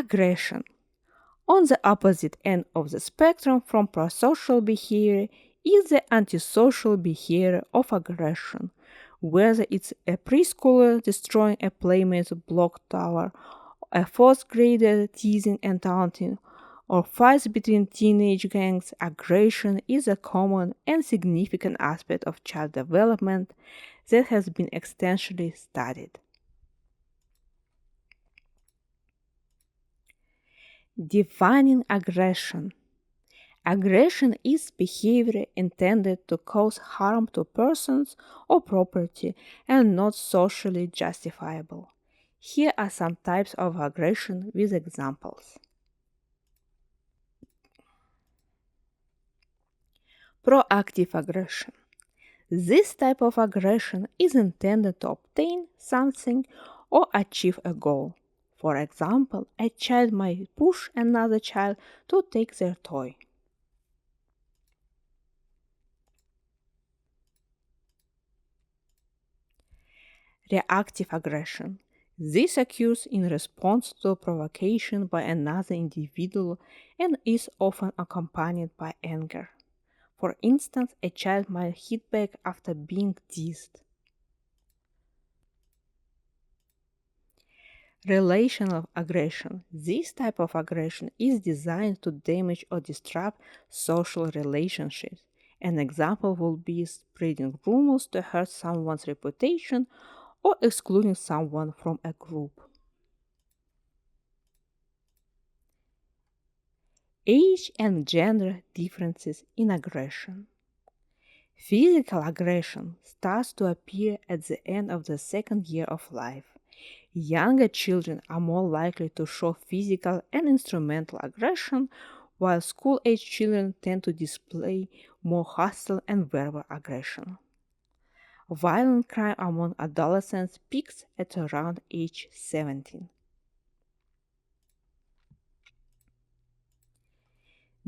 Aggression. On the opposite end of the spectrum from prosocial behavior is the antisocial behavior of aggression, whether it's a preschooler destroying a playmate's block tower, a fourth grader teasing and taunting, or fights between teenage gangs. Aggression is a common and significant aspect of child development that has been extensively studied. Defining aggression. Aggression is behavior intended to cause harm to persons or property and not socially justifiable. Here are some types of aggression with examples. Proactive aggression. This type of aggression is intended to obtain something or achieve a goal. For example, a child might push another child to take their toy. Reactive aggression. This occurs in response to provocation by another individual and is often accompanied by anger. For instance, a child might hit back after being teased. Relational aggression. This type of aggression is designed to damage or disrupt social relationships. An example would be spreading rumors to hurt someone's reputation or excluding someone from a group. Age and gender differences in aggression. Physical aggression starts to appear at the end of the second year of life. Younger children are more likely to show physical and instrumental aggression, while school age children tend to display more hostile and verbal aggression. Violent crime among adolescents peaks at around age 17.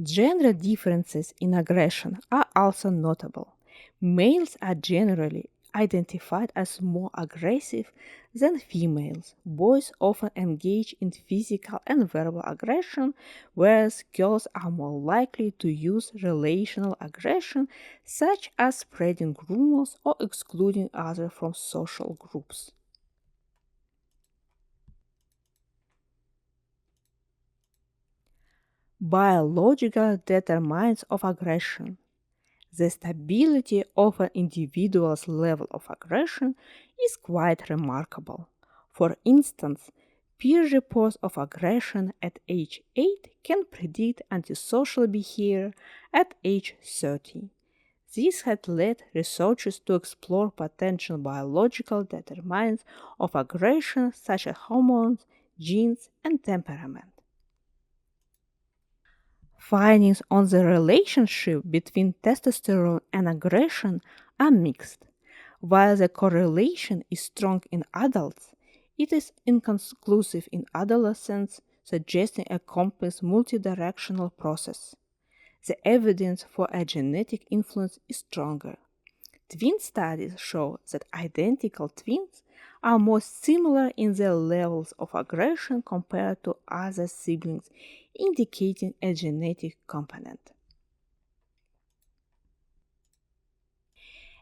Gender differences in aggression are also notable. Males are generally identified as more aggressive than females. Boys often engage in physical and verbal aggression, whereas girls are more likely to use relational aggression, such as spreading rumors or excluding others from social groups. Biological determinants of aggression. The stability of an individual's level of aggression is quite remarkable. For instance, peer reports of aggression at age 8 can predict antisocial behavior at age 30. This had led researchers to explore potential biological determinants of aggression such as hormones, genes, and temperament. Findings on the relationship between testosterone and aggression are mixed. While the correlation is strong in adults, it is inconclusive in adolescents, suggesting a complex multidirectional process. The evidence for a genetic influence is stronger. Twin studies show that identical twins are more similar in their levels of aggression compared to other siblings, indicating a genetic component.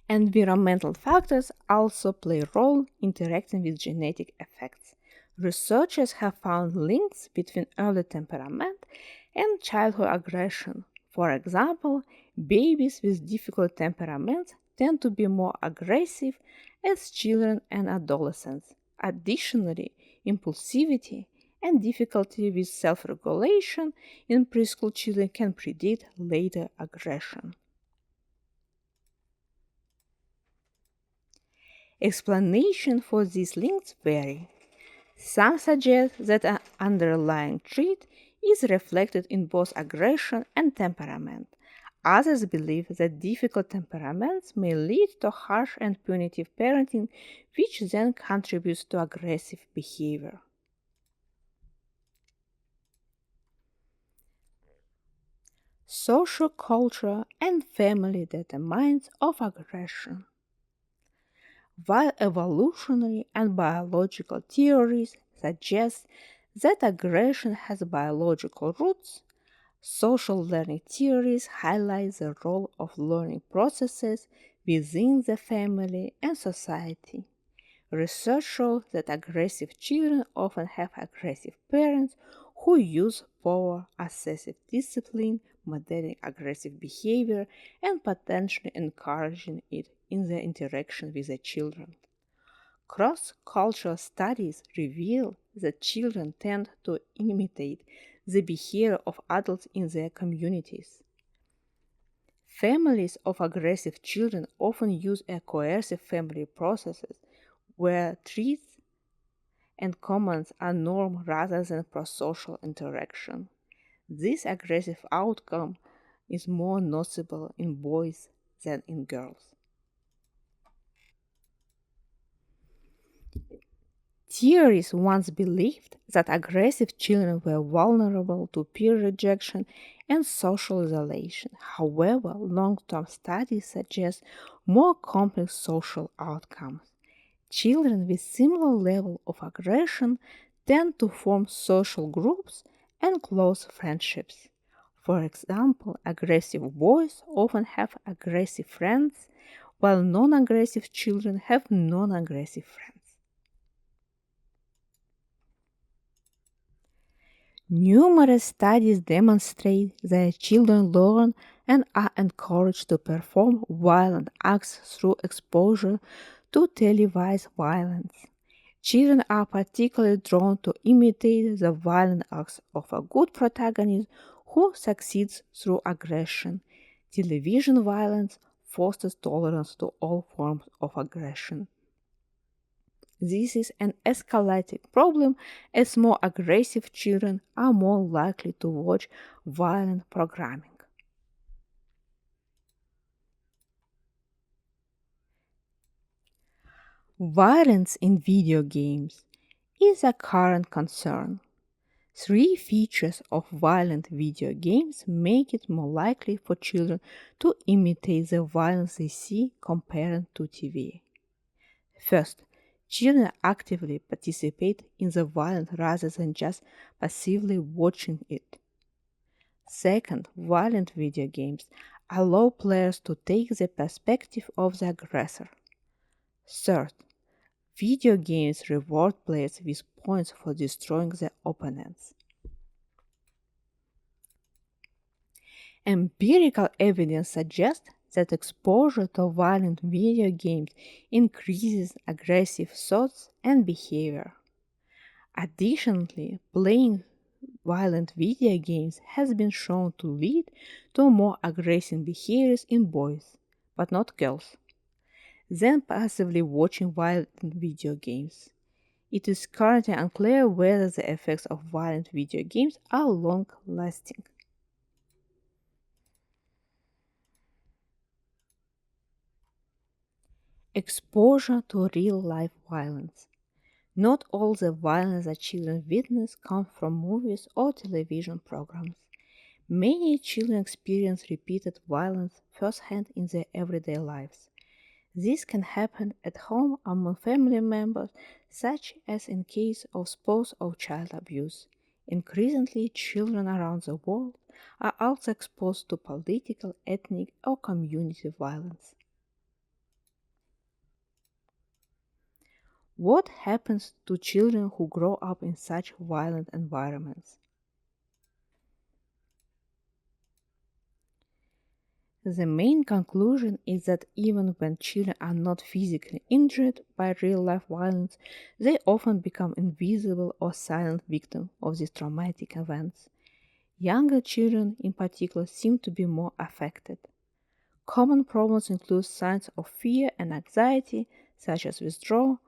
Environmental factors also play a role interacting with genetic effects. Researchers have found links between early temperament and childhood aggression. For example, babies with difficult temperaments tend to be more aggressive as children and adolescents. Additionally, impulsivity and difficulty with self regulation in preschool children can predict later aggression. Explanations for these links vary. Some suggest that an underlying trait is reflected in both aggression and temperament. Others believe that difficult temperaments may lead to harsh and punitive parenting, which then contributes to aggressive behavior. Social culture and family determinants of aggression. While evolutionary and biological theories suggest that aggression has biological roots, social learning theories highlight the role of learning processes within the family and society. Research shows that aggressive children often have aggressive parents who use power, excessive discipline, modeling aggressive behavior, and potentially encouraging it in their interaction with the children. Cross cultural studies reveal that children tend to imitate the behavior of adults in their communities. Families of aggressive children often use a coercive family processes where treats and commands are norm rather than prosocial interaction. This aggressive outcome is more noticeable in boys than in girls. Theories once believed that aggressive children were vulnerable to peer rejection and social isolation. However, long term studies suggest more complex social outcomes. Children with similar level of aggression tend to form social groups and close friendships. For example, aggressive boys often have aggressive friends, while non aggressive children have non aggressive friends. Numerous studies demonstrate that children learn and are encouraged to perform violent acts through exposure to televised violence. Children are particularly drawn to imitate the violent acts of a good protagonist who succeeds through aggression. Television violence fosters tolerance to all forms of aggression. This is an escalating problem as more aggressive children are more likely to watch violent programming. Violence in video games is a current concern. Three features of violent video games make it more likely for children to imitate the violence they see compared to TV. First, children actively participate in the violence rather than just passively watching it. Second, violent video games allow players to take the perspective of the aggressor. Third, video games reward players with points for destroying their opponents. Empirical evidence suggests that exposure to violent video games increases aggressive thoughts and behavior. Additionally, playing violent video games has been shown to lead to more aggressive behaviors in boys, but not girls, than passively watching violent video games. It is currently unclear whether the effects of violent video games are long lasting. Exposure to real life violence. Not all the violence that children witness comes from movies or television programs. Many children experience repeated violence firsthand in their everyday lives. This can happen at home among family members, such as in case of spouse or child abuse. Increasingly, children around the world are also exposed to political, ethnic, or community violence. What happens to children who grow up in such violent environments? The main conclusion is that even when children are not physically injured by real life violence, they often become invisible or silent victims of these traumatic events. Younger children, in particular, seem to be more affected. Common problems include signs of fear and anxiety, such as withdrawal,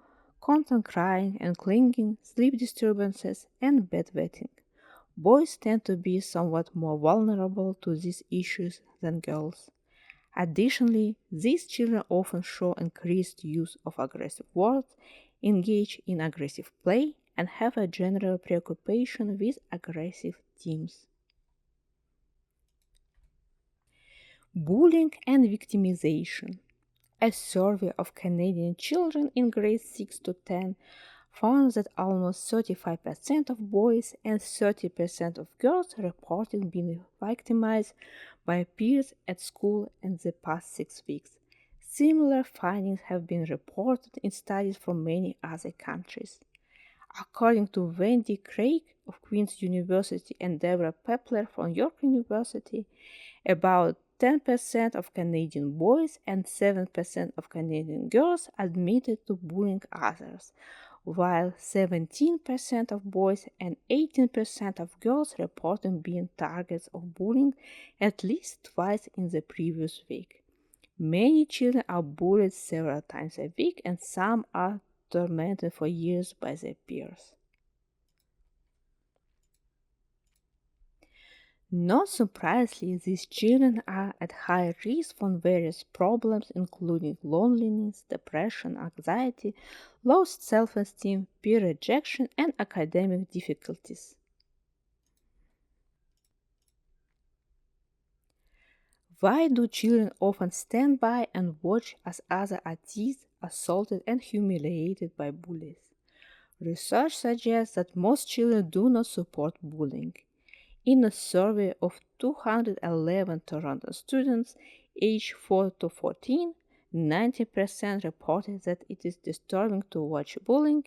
constant crying and clinging, sleep disturbances, and bedwetting. Boys tend to be somewhat more vulnerable to these issues than girls. Additionally, these children often show increased use of aggressive words, engage in aggressive play, and have a general preoccupation with aggressive themes. Bullying and victimization. A survey of Canadian children in grades 6 to 10 found that almost 35% of boys and 30% of girls reported being victimized by peers at school in the past 6 weeks. Similar findings have been reported in studies from many other countries. According to Wendy Craig of Queen's University and Deborah Pepler from York University, about 10% of Canadian boys and 7% of Canadian girls admitted to bullying others, while 17% of boys and 18% of girls reported being targets of bullying at least twice in the previous week. Many children are bullied several times a week, and some are tormented for years by their peers. Not surprisingly, these children are at high risk from various problems including loneliness, depression, anxiety, low self-esteem, peer rejection, and academic difficulties. Why do children often stand by and watch as others are teased, assaulted, and humiliated by bullies? Research suggests that most children do not support bullying. In a survey of 211 Toronto students aged 4 to 14, 90% reported that it is disturbing to watch bullying,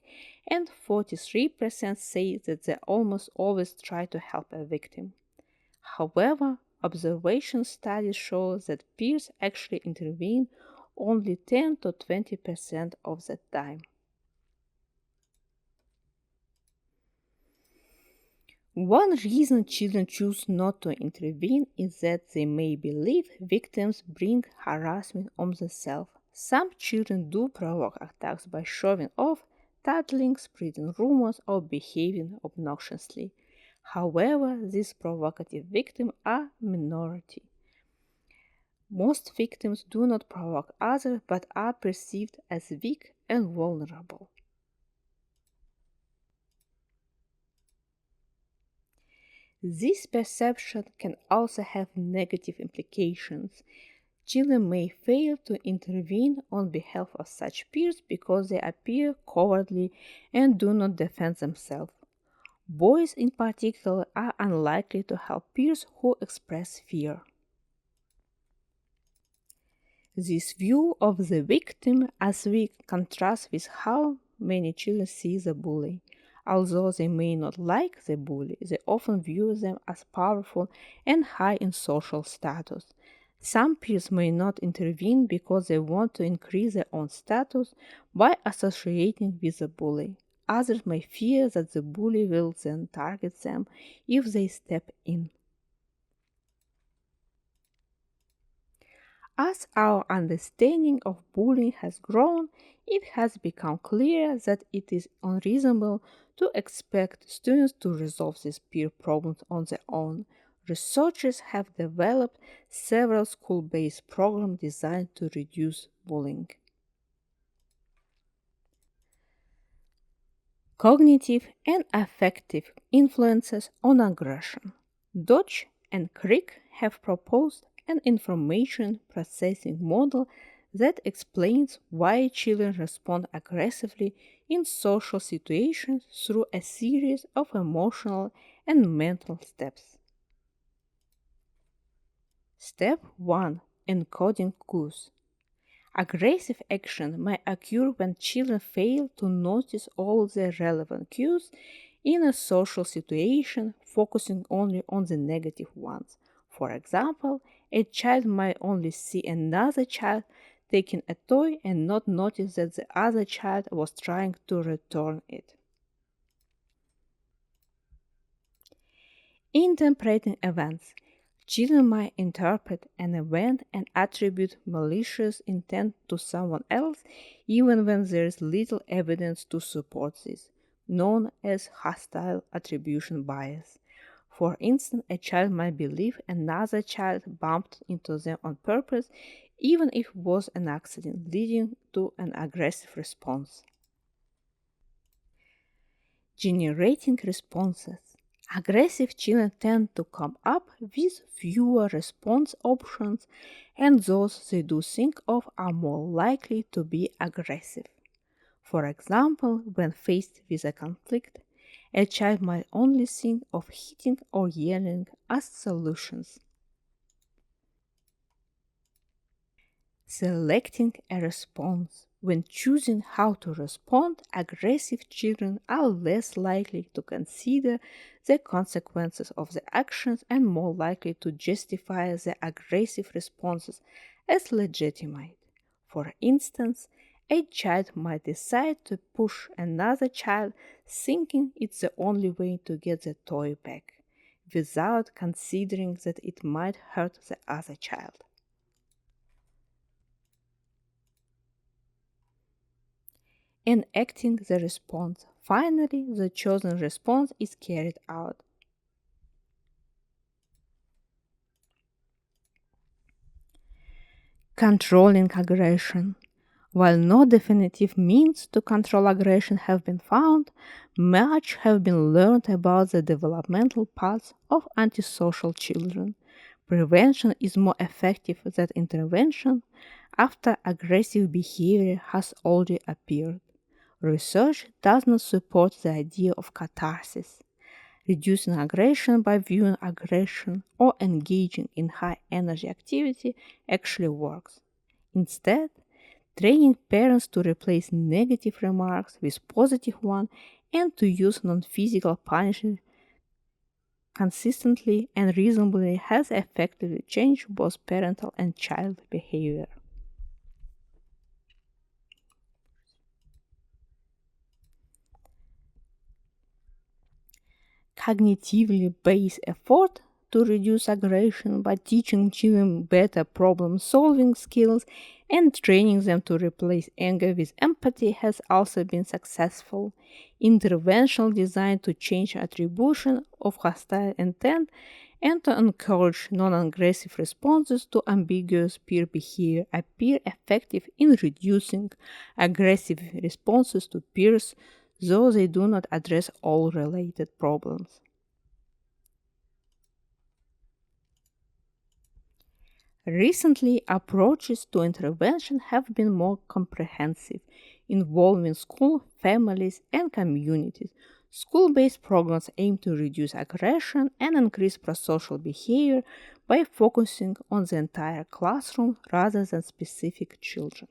and 43% say that they almost always try to help a victim. However, observation studies show that peers actually intervene only 10 to 20% of the time. One reason children choose not to intervene is that they may believe victims bring harassment on themselves. Some children do provoke attacks by showing off, tattling, spreading rumors, or behaving obnoxiously. However, these provocative victims are minority. Most victims do not provoke others but are perceived as weak and vulnerable. This perception can also have negative implications. Children may fail to intervene on behalf of such peers because they appear cowardly and do not defend themselves. Boys, in particular, are unlikely to help peers who express fear. This view of the victim as weak contrasts with how many children see the bully. Although they may not like the bully, they often view them as powerful and high in social status. Some peers may not intervene because they want to increase their own status by associating with the bully. Others may fear that the bully will then target them if they step in. As our understanding of bullying has grown, it has become clear that it is unreasonable to expect students to resolve these peer problems on their own. Researchers have developed several school-based programs designed to reduce bullying. Cognitive and affective influences on aggression. Dodge and Crick have proposed an information processing model that explains why children respond aggressively in social situations through a series of emotional and mental steps. Step 1. Encoding cues. Aggressive action may occur when children fail to notice all the relevant cues in a social situation, focusing only on the negative ones. For example, a child might only see another child taking a toy and not notice that the other child was trying to return it. Interpreting events. Children might interpret an event and attribute malicious intent to someone else even when there is little evidence to support this, known as hostile attribution bias. For instance, a child might believe another child bumped into them on purpose even if it was an accident, leading to an aggressive response. Generating responses. Aggressive children tend to come up with fewer response options, and those they do think of are more likely to be aggressive. For example, when faced with a conflict, a child might only think of hitting or yelling as solutions. Selecting a response. When choosing how to respond, aggressive children are less likely to consider the consequences of the actions and more likely to justify the aggressive responses as legitimate. For instance, a child might decide to push another child thinking it's the only way to get the toy back, without considering that it might hurt the other child. Enacting the response. Finally, the chosen response is carried out. Controlling aggression. While no definitive means to control aggression have been found, much have been learned about the developmental paths of antisocial children. Prevention is more effective than intervention after aggressive behavior has already appeared. Research does not support the idea of catharsis. Reducing aggression by viewing aggression or engaging in high energy activity actually works. Instead, training parents to replace negative remarks with positive ones and to use non physical punishment consistently and reasonably has effectively changed both parental and child behavior. Cognitively based effort to reduce aggression by teaching children better problem solving skills and training them to replace anger with empathy has also been successful. Interventional design to change attribution of hostile intent and to encourage non-aggressive responses to ambiguous peer behavior appear effective in reducing aggressive responses to peers, though they do not address all related problems. Recently, approaches to intervention have been more comprehensive, involving school, families, and communities. School based programs aim to reduce aggression and increase prosocial behavior by focusing on the entire classroom rather than specific children.